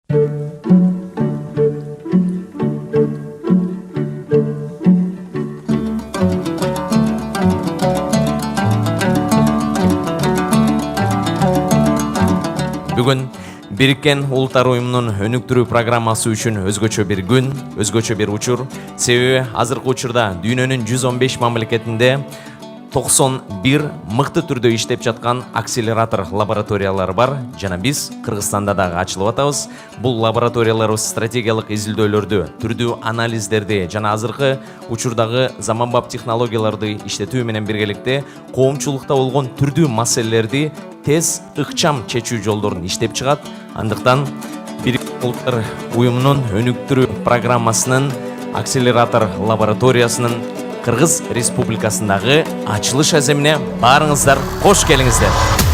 Бүгін Біріккен Ұлттар Ұйымының өнүктүрүү программасы үчүн өзгөчө бир күн, өзгөчө бир учур. Себеби азыркы учурда дүйнөнүн 115 мамлекетинде 91 мыкты түрдө иштеп жаткан акселератор лабораториялары бар. Жана биз Кыргызстанда дагы ачылып атабыз. Бул лабораторияларыбыз стратегиялык изилдөөлөрдү, түрдүү анализдерди жана азыркы учурдагы заманбап технологияларды иштетүү менен биргеликте коомчулукта болгон түрдүү маселелерди тез, ыкчам чечүү жолдорун иштеп чыгат. Андыктан Бириккен Улуттар Уюмунун өнүктүрүү программасынын акселератор лабораториясынын Кыргыз Республикасындагы ачылыш аземине баарыңыздар кош келиңиздер.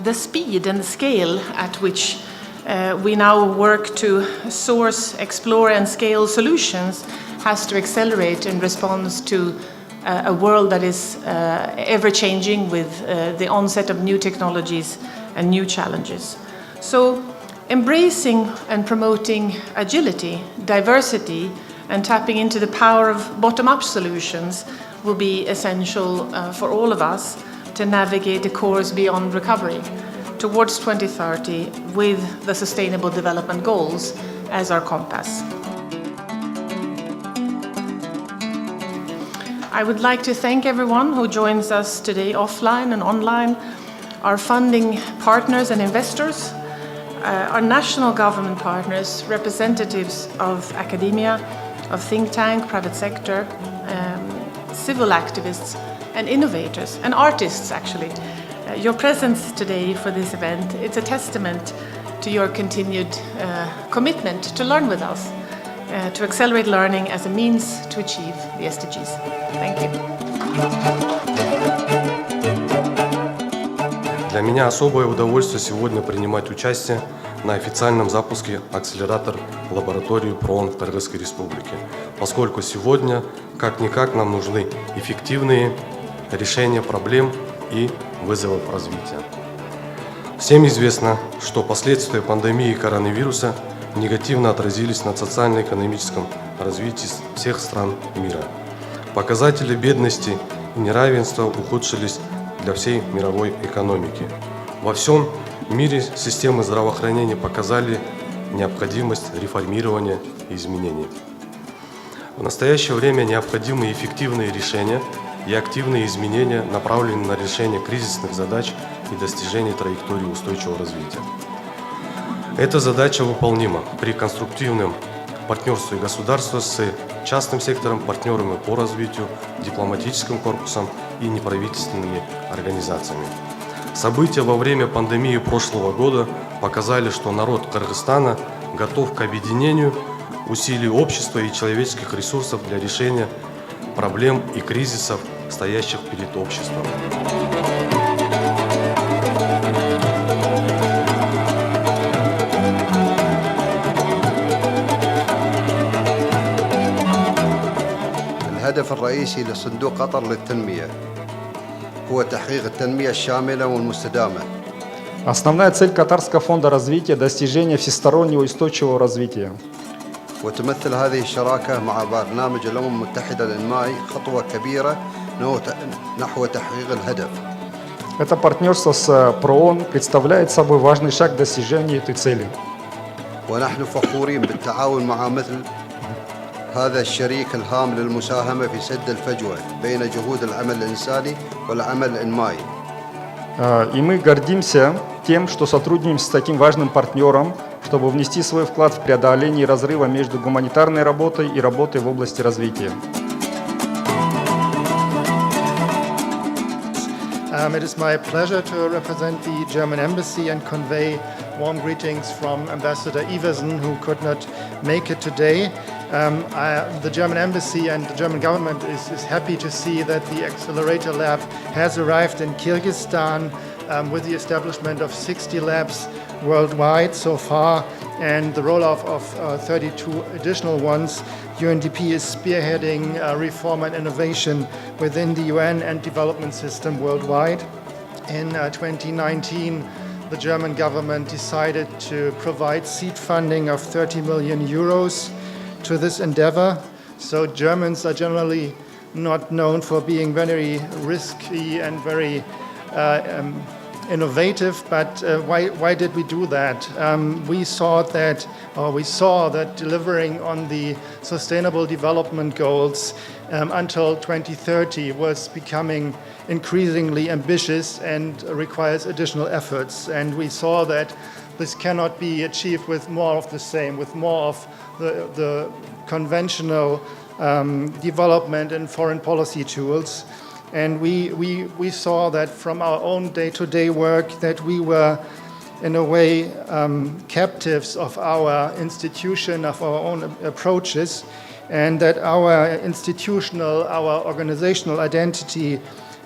The speed and the scale at which we now work to source, explore and scale solutions has to accelerate in response to a world that is ever-changing with the onset of new technologies and new challenges. So embracing and promoting agility, diversity and tapping into the power of bottom-up solutions will be essential for all of us to navigate a course beyond recovery towards 2030 with the Sustainable Development Goals as our compass. I would like to thank everyone who joins us today offline and online, our funding partners and investors, our national government partners, representatives of academia, of think tank, private sector, civil activists, and innovators, and artists actually. Your presence today for this event, it's a testament to your continued commitment to learn with us, to accelerate learning as a means to achieve the SDGs. Thank you. Для меня особое удовольствие сегодня принимать участие на официальном запуске акселератор лаборатории ПРООН в Кыргызской Республике, поскольку сегодня как-никак нам нужны эффективные решения проблем и вызовов развития. Всем известно, что последствия пандемии коронавируса негативно отразились на социально-экономическом развитии всех стран мира. Показатели бедности и неравенства ухудшились для всей мировой экономики. Во всем мире системы здравоохранения показали необходимость реформирования и изменений. В настоящее время необходимы эффективные решения и активные изменения, направленные на решение кризисных задач и достижение траектории устойчивого развития. Эта задача выполнима при конструктивном партнерстве государства с частным сектором, партнерами по развитию, дипломатическим корпусом и неправительственными организациями. События во время пандемии прошлого года показали, что народ Кыргызстана готов к объединению усилий общества и человеческих ресурсов для решения проблем и кризисов, стоящих перед обществом. الهدف الرئيسي لصندوق قطر للتنمية هو تحقيق التنمية الشاملة والمستدامة. Основная цель Катарского фонда развития – достижение всестороннего и устойчивого развития. وتمثل هذه الشراكة مع برنامج الأمم المتحدة للإنمائي خطوة كبيرة نحو تحقيق الهدف. Это партнерство с ПРООН представляет собой важный шаг к достижению этой цели. ونحن فخورين بالتعاون مع مثل هذا الشريك الهام للمساهمة في سد الفجوة بين جهود العمل الإنساني والعمل الإنمائي. И мы гордимся тем, что сотрудничаем с таким важным партнером, чтобы внести свой вклад в преодоление разрыва между гуманитарной работой и работой в области развития. It is my pleasure to represent the German Embassy and convey warm greetings from Ambassador Iversen, who could not make it today. The German Embassy and the German government is happy to see that the Accelerator Lab has arrived in Kyrgyzstan with the establishment of 60 labs worldwide so far and the rollout of 32 additional ones. UNDP is spearheading reform and innovation within the UN and development system worldwide. In 2019, the German government decided to provide seed funding of 30 million euros to this endeavor. So Germans are generally not known for being very risky and very innovative, but why did we do that? We saw that delivering on the Sustainable Development Goals until 2030 was becoming increasingly ambitious and requires additional efforts. And we saw that this cannot be achieved with more of the same, with more of the conventional development and foreign policy tools. And we saw that from our own day-to-day work that we were, in a way, captives of our institution, of our own approaches, and that our organizational identity,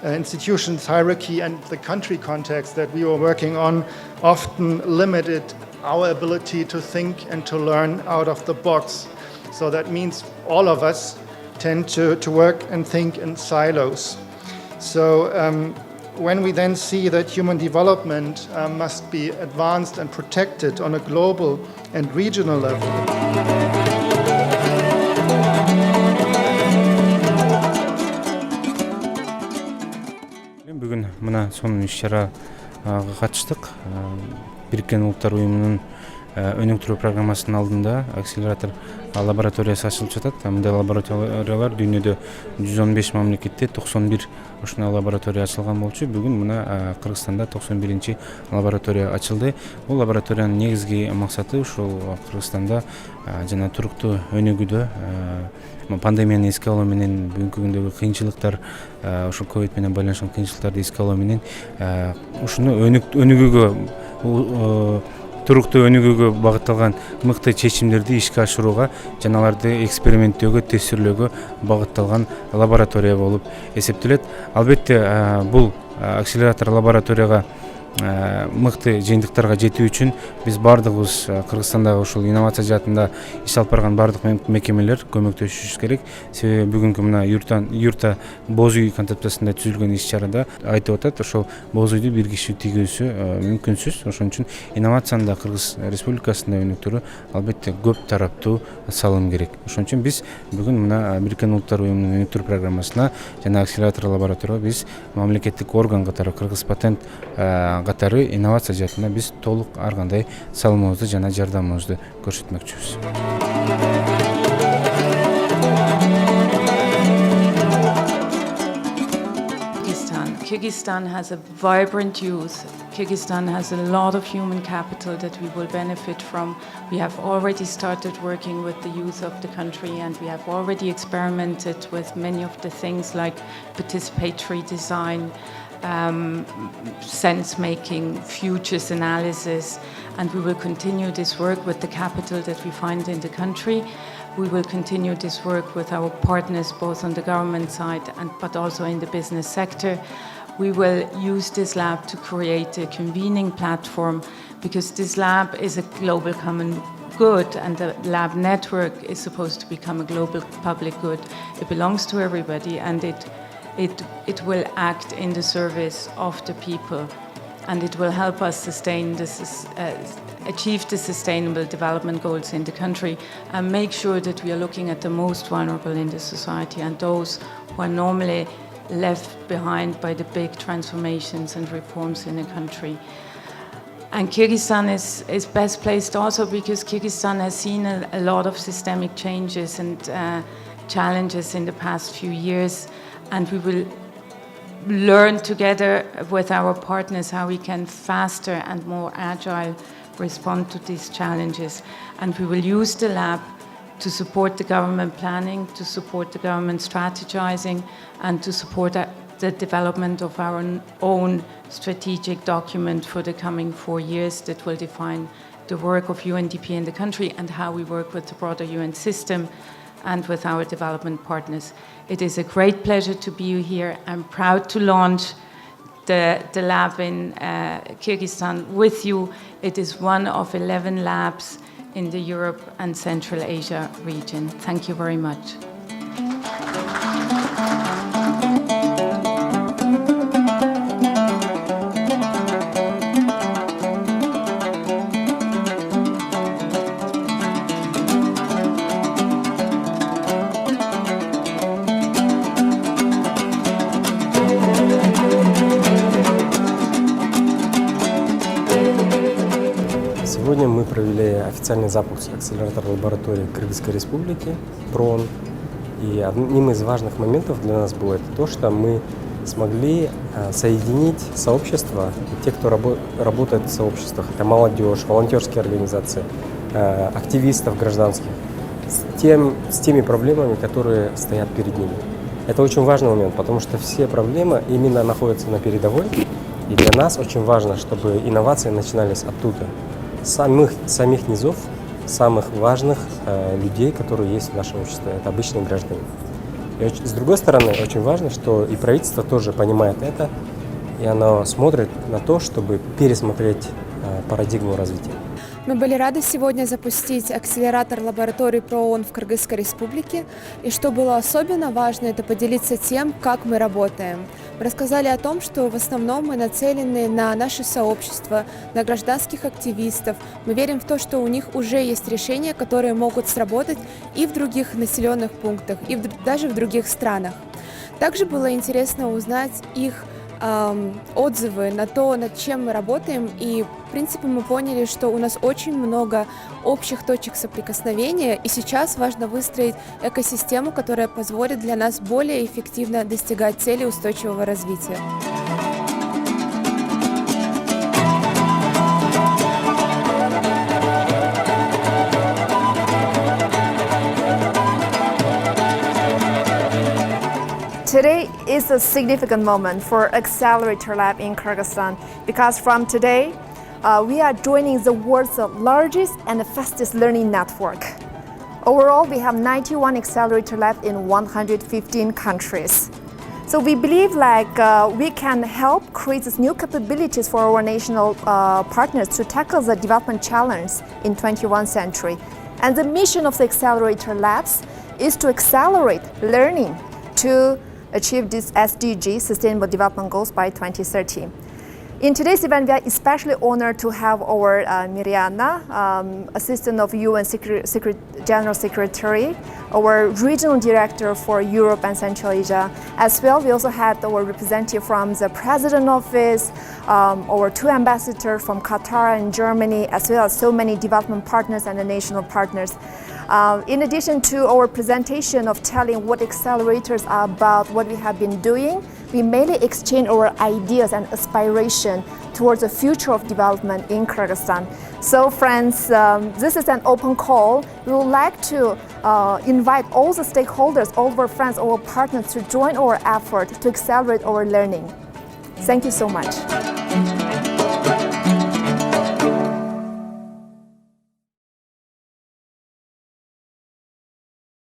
institutions hierarchy, and the country context that we were working on often limited our ability to think and to learn out of the box. So that means all of us tend to work and think in silos. So when we then see that human development must be advanced and protected on a global and regional level. Бүгін мына соның іс-шараға қатыстық. Біріккен ұлттар ұйымының өніктіру программасының алдында акселератор лабораториясы ашылып жатады. Мындай лабораториялар дүниеде 115 мамлекетте 91 ушундай лаборатория ачылган болчу. Бүгүн мына Кыргызстанда 91-чи лаборатория ачылды. Бул лабораториянын негизги максаты ушул Кыргызстанда жана туруктуу өнүгүүдө пандемияны эске алуу менен бүгүнкү күндөгү кыйынчылыктар, ошол ковид менен байланышкан кыйынчылыктарды эске алуу менен ушуну өнүгүүгө туруктуу өнүгүүгө багытталган мыкты чечимдерди ишке ашырууга жана аларды эксперименттөөгө, тестирлөөгө багытталган лаборатория болуп эсептелет. Албетте бул акселератор лабораторияга мыкты жыйынтыктарга жетүү үчүн биз бардыгыбыз Кыргызстандагы ушул инновация жаатында иш алып барган бардык мекемелер көмөктөшүшүбүз керек. Себеби бүгүнкү мына юрта боз үй концепциясында түзүлгөн иш-чарада айтып атат, ошол боз үйдү бир киши тийгизүү мүмкүнсүз. Ошон үчүн инновацияны да Кыргыз Республикасында өнүктүрүү албетте көп тараптуу салым керек. Ошон үчүн биз бүгүн мына Бириккен Улуттар Уюмунун өнүктүрүү программасына жана акселератор лабораторияга биз мамлекеттик орган катары Кыргыз патент катары инновация жаатында биз толук ар кандай салымыбызды жана жардамыбызды көрсөтмөкчүбүз. Kyrgyzstan has a vibrant youth. Kyrgyzstan has a lot of human capital that we will benefit from. We have already started working with the youth of the country, and we have already experimented with many of the things like participatory design, sense-making, futures analysis, and we will continue this work with the capital that we find in the country. We will continue this work with our partners, both on the government side but also in the business sector. We will use this lab to create a convening platform, because this lab is a global common good, and the lab network is supposed to become a global public good. It belongs to everybody, and it will act in the service of the people, and it will help us achieve the sustainable development goals in the country, and make sure that we are looking at the most vulnerable in the society and those who are normally left behind by the big transformations and reforms in the country. And Kyrgyzstan is best placed also because Kyrgyzstan has seen a lot of systemic changes and challenges in the past few years, and we will learn together with our partners how we can faster and more agile respond to these challenges. And we will use the lab to support the government planning, to support the government strategizing, and to support the development of our own strategic document for the coming 4 years that will define the work of UNDP in the country and how we work with the broader UN system and with our development partners. It is a great pleasure to be here. I'm proud to launch the lab in Kyrgyzstan with you. It is one of 11 labs in the Europe and Central Asia region. Thank you very much. Сегодня мы провели официальный запуск акселератора лаборатории Кыргызской республики ПРООН. И одним из важных моментов для нас было это то, что мы смогли соединить сообщество, те, кто работает в сообществах, это молодежь, волонтерские организации, активистов гражданских, с теми проблемами, которые стоят перед ними. Это очень важный момент, потому что все проблемы именно находятся на передовой. И для нас очень важно, чтобы инновации начинались оттуда. Самих низов, самых важных людей, которые есть в нашем обществе. Это обычные граждане. И с другой стороны, очень важно, что и правительство тоже понимает это, и оно смотрит на то, чтобы пересмотреть парадигму развития. Мы были рады сегодня запустить акселератор лаборатории ПРООН в Кыргызской республике. И что было особенно важно, это поделиться тем, как мы работаем. Мы рассказали о том, что в основном мы нацелены на наше сообщество, на гражданских активистов. Мы верим в то, что у них уже есть решения, которые могут сработать и в других населенных пунктах, и даже в других странах. Также было интересно узнать их отзывы на то, над чем мы работаем, и в принципе мы поняли, что у нас очень много общих точек соприкосновения, и сейчас важно выстроить экосистему, которая позволит для нас более эффективно достигать цели устойчивого развития. Today is a significant moment for Accelerator Lab in Kyrgyzstan because from today, we are joining the world's largest and fastest learning network. Overall, we have 91 Accelerator Labs in 115 countries. So we believe we can help create these new capabilities for our national partners to tackle the development challenge in 21st century. And the mission of the Accelerator Labs is to accelerate learning to achieve these SDG, Sustainable Development Goals, by 2030. In today's event, we are especially honored to have our Miriana, Assistant of UN General Secretary, our Regional Director for Europe and Central Asia. As well, we also had our representative from the President Office, our 2 ambassadors from Qatar and Germany, as well as so many development partners and the national partners. In addition to our presentation of telling what accelerators are about, what we have been doing, we mainly exchange our ideas and aspiration towards the future of development in Kyrgyzstan. So friends, this is an open call. We would like to invite all the stakeholders, all of our friends, all our partners to join our effort to accelerate our learning. Thank you so much.